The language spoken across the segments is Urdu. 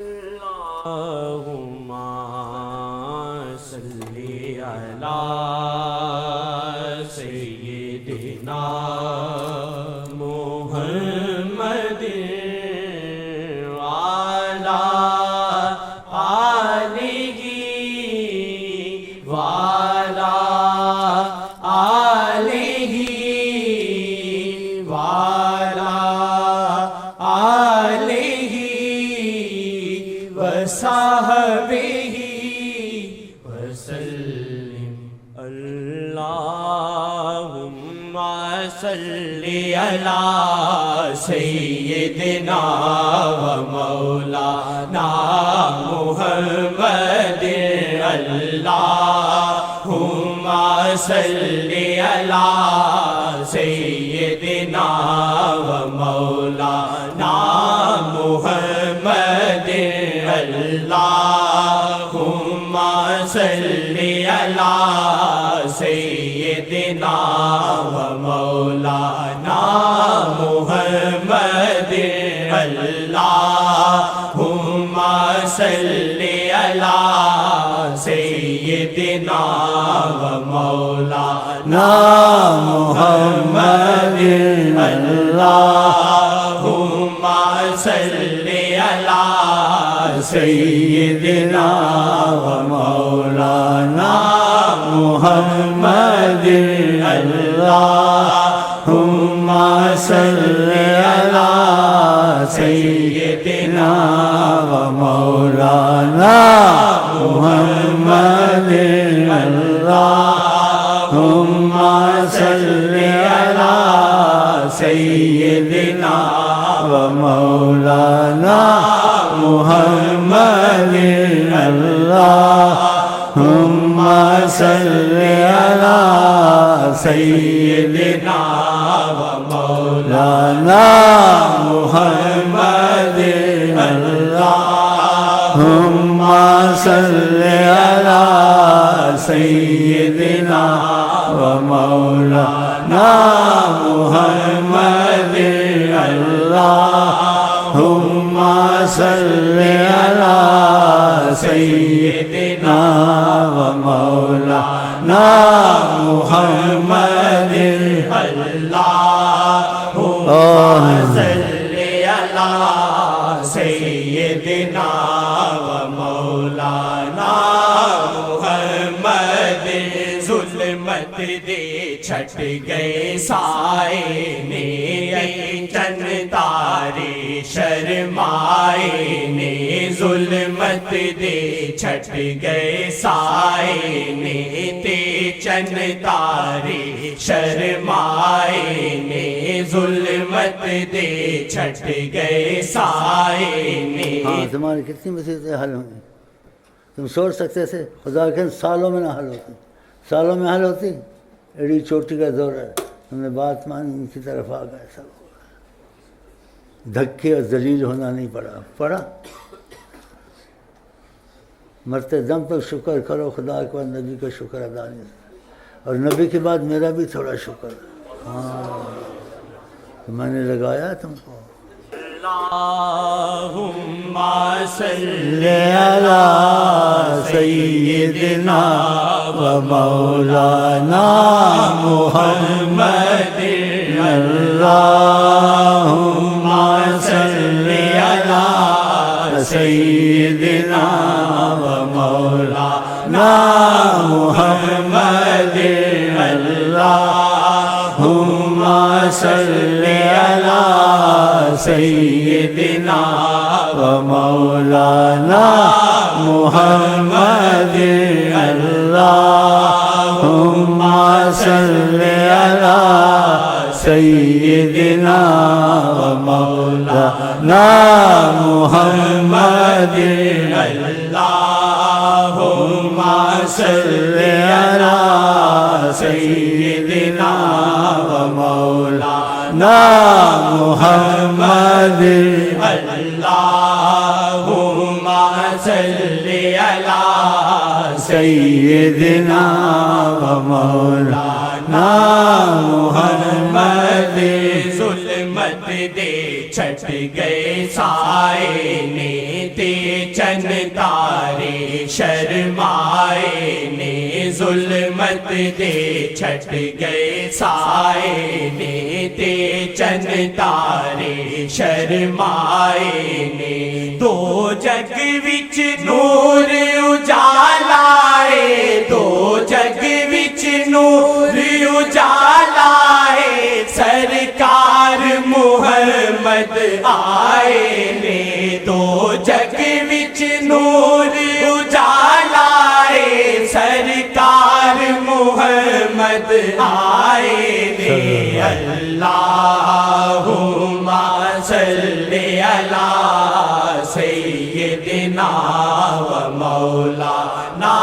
اللہم صلی علی سیدنا محمد وعلی آلہ وعلی آلہ وعلی آلہ وصحبہ وسلم اللہم صلی علی سیدنا و مولانا محمد اللہم صلی علی سیدنا و مولانا محمد اللہم صلی علی سیدنا و مولانا محمد اللہم صلی علی سیدنا و مولانا محمد اللہم صلی علی سیدنا و مولانا محمد اللہم صلی علی سیدنا و مولانا محمد اللہم صلی علی سیدنا و مولانا محمد اللہم صلی علی سیدنا و مولانا محمد اللہم صلی علی سیدنا و مولانا محمد اللہم صلی علی سیدنا و مولانا محمد اللہم صلی علی سیدنا و مولانا محمد ظلمت دے چھٹ گئے سائے نے چند تارے شرمائے نے ظلمت دے چھٹ گئے سائے نے تے چند تارے شرمائے نے ظلمت دے چھٹ گئے سائے نے. ہاں تمہاری کتنی مصیبتیں حل ہوئیں تم سوچ سکتے تھے خدا کے سالوں میں نہ حل ہوتی سالوں میں حل ہوتی ایڑی چوٹی کا دور ہے تم نے بات مانی ان کی طرف آ گئے سب دھکے اور ذلیل ہونا نہیں پڑا مرتے دم پر شکر کرو خدا کے بعد نبی کا شکر ادا نہیں اور نبی کے بعد میرا بھی تھوڑا شکر ہاں تو میں نے لگایا تم کو. اللہم صلی علی سیدنا و مولانا محمد اللہم صلی علی سیدنا و مولانا محمد اللہم صلی علی سیدنا و مولانا محمد اللہم صلی علی سیدنا و مولانا محمد اللہم صلی علی سیدنا و مولانا محمد اللہم صلی علی سیدنا و مولانا محمد ظلمت دے چھٹ گئے سائے نے تے چند تارے شرمائے نے ظلمت دے چھٹ گئے سائے نے تے چند تارے شرمائے نے دو جگ وچ نور اجالائے دو جگ وچ نور اجالائے سرکار محمد آئے نے دو جگ وچ نور اجالائے سرکار محمد آئے نے اللہم صلی علی سیدنا و مولانا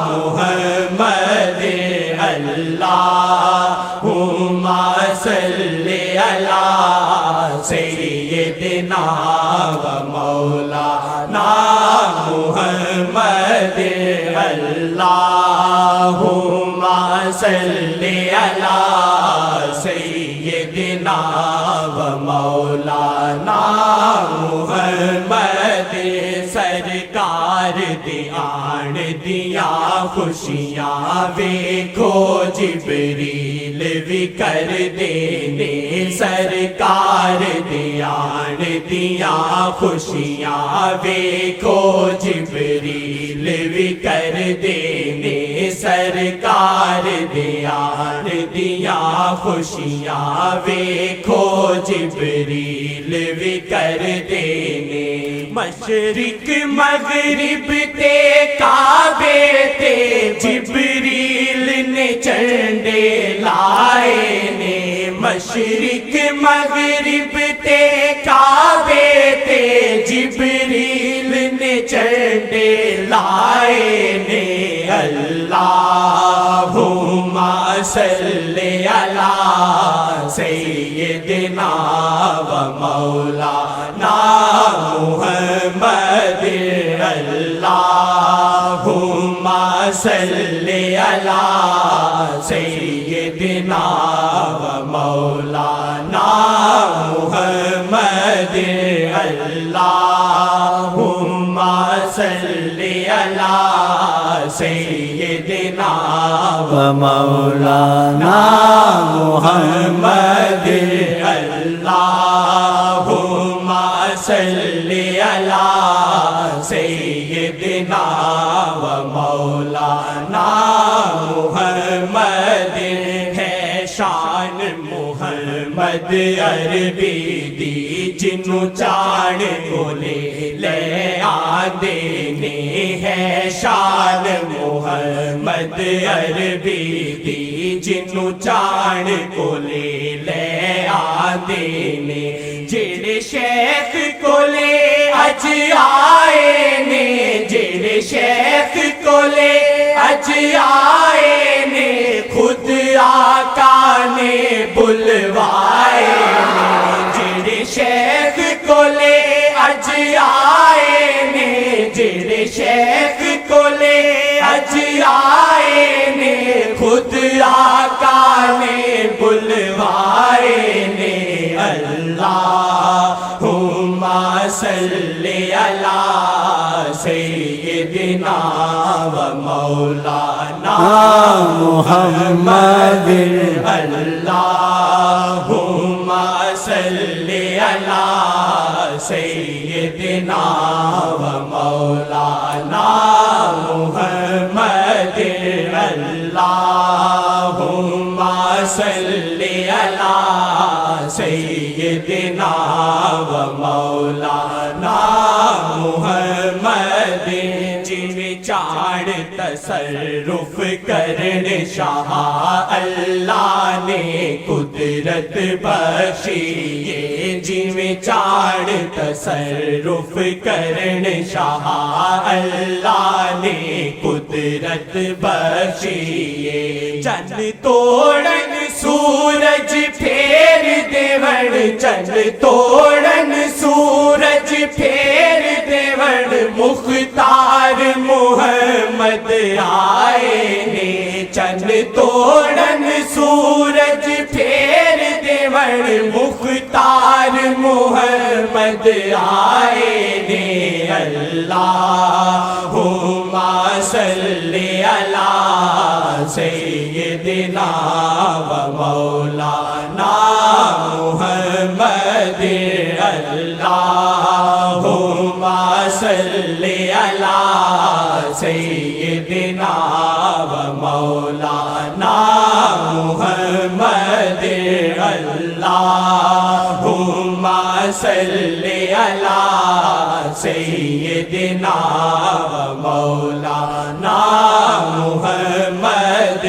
محمد اللہم صلی علی سیدنا و مولانا محمد اللہم صلی علی سیدنا و مولانا محمد سرکار دے آن دیا خوشیاں ویکھو جبریل بھی کر دینے سرکار دے آن دیا خوشیاں ویکھو جبریل بھی کر دینے سرکار دے آن دیا خوشیاں ویکھو جبریل بھی کر دینے مشرق مغرب تے کعبے تے جبریل نے جھنڈے لائے نے مشرق مغرب تے کعبے تے جبریل نے جھنڈے لائے نے اللہم صلی علی سیدنا و مولانا محمد اللہم صلی علی سیدنا و مولانا محمد اللہم صلی علی سیدنا و مولانا محمد اللہم صلی علی سیدنا و مولانا محمد ہے شان محمد عربی دی جنوں چاڑ کولے لے آندے نے ہے شان محمد عربی دی جنوں چاڑ کولے لے آندے نے جڑے شیخ کولے اج آئے نے جڑے شیخ کولے اج آئے نے خود آقا نے بلوائے نے جڑے شیخ کولے اج آئے نے جڑے شیخ کولے اج آئے نے خود آقا نے بلوائے نے اللہم صلی علی سیدنا و مولانا محمد اللہم صلی علی سیدنا و مولانا محمد اللہم صلی علی سیدنا و مولانا محمد جن چاڑ تصرف کرن شاہ اللہ نے قدرت بخشی جن چاڑ تصرف کرن شاہ اللہ نے قدرت بخشی چند توڑن سورج پھیر دیوڑ چند توڑن سورج پھیر دیوڑ مختار محمد آئے نے چند توڑن سورج پھیر دیوڑ مختار محمد آئے نے اللہ سیدنا و مولانا محمد اللہم صلی علی سیدنا و مولانا محمد اللہم صلی علی سیدنا و مولانا محمد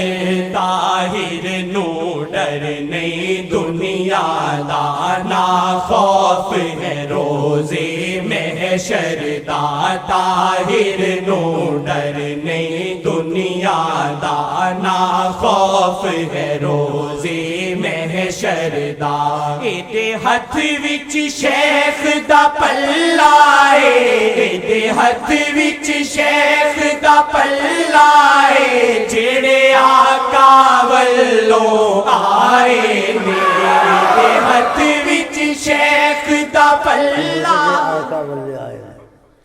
طاہر نو ڈر نہیں دنیا دانا خوف ہے روزے محشر دا طاہر نو ڈر نہیں دنیا دانا خوف ہے روزے محشر دا ایدے ہاتھ وچ شیخ دا پلہ ہے ایدے ہاتھ وچ شیخ دا پلہ ہے جڑے آقا والوں آئے میرے ہاتھ وچ شیخ دا پلہ آقا والے آئے ہیں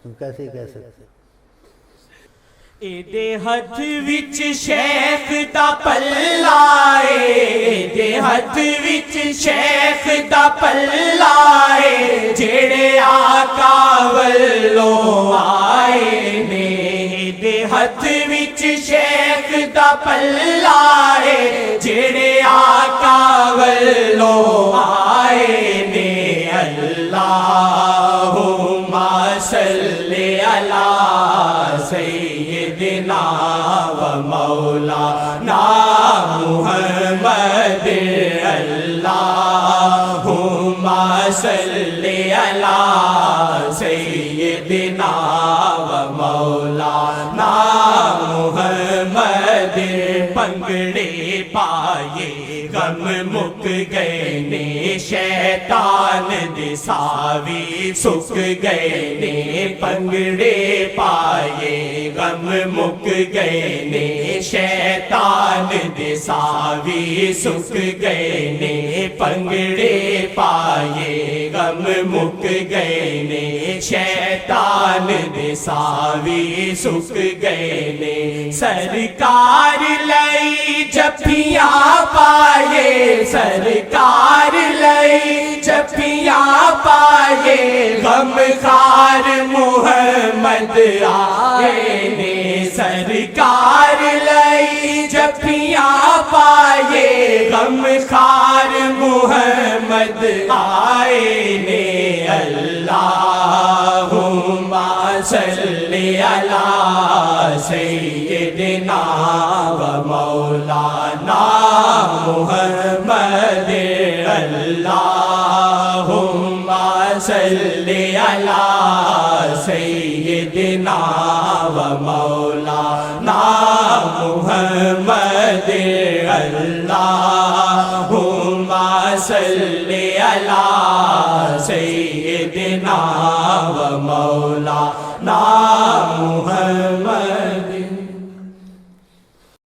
تم کیسے کہہ سکتے ایدے ہاتھ وچ شیخ دا پلہ ہے ایدے ہاتھ وچ شیخ دا پلہ ہے جڑے آقا والوں آئے نے ایدے ہاتھ وچ شیخ دا پلہ ہے جڑے آقا والوں آئے نے اللہم صلی علی سیدنا و مولانا محمد اللہم صلی علی سیدنا و مولانا محمد پنگڑے پائے غم مک گئے نے شیطان دے ساوی سک گئے نے پنگڑے پائے غم مک گئے نے شیطان دے ساوی سک گئے نے پنگڑے پائے غم مک گئے نے شیطان دے ساوی سک گئے نے سرکار لئی جپیاں پائے سرکار لئی جپیاں پائے غم خار محمد آئے نے سرکار لئی جپیاں پائے غم خار محمد آئے نے اللہم صلی علی سیدنا و مولانا محمد اللہم صلی علی سیدنا و مولانا محمد اللہم صلی علی سیدنا و مولانا محمد